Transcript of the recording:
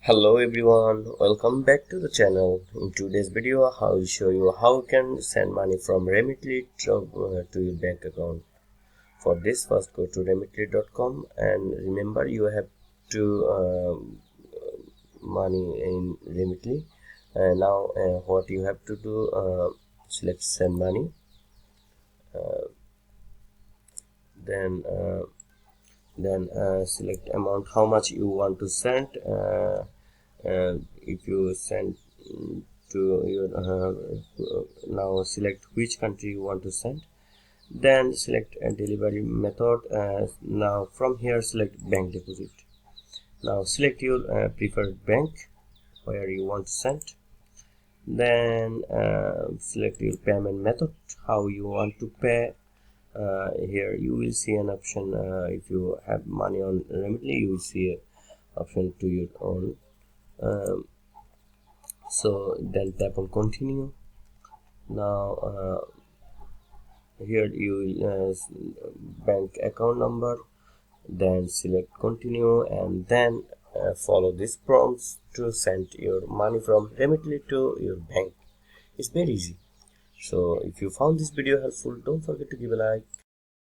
Hello everyone, welcome back to the channel. In today's video, I will show you how you can send money from Remitly to your bank account. For this, first go to remitly.com and remember you have to money in Remitly. Now what you have to do, select send money, then select amount how much you want to send. If you send to your now select which country you want to send, then select a delivery method. Now from here select bank deposit. Now select your preferred bank where you want to send, then select your payment method, how you want to pay. Here you will see an option. If you have money on Remitly, you will see an option to your own. So then tap on continue. Now here you will bank account number, then select continue, and then follow these prompts to send your money from Remitly to your bank. It's very easy. So if you found this video helpful, don't forget to give a like.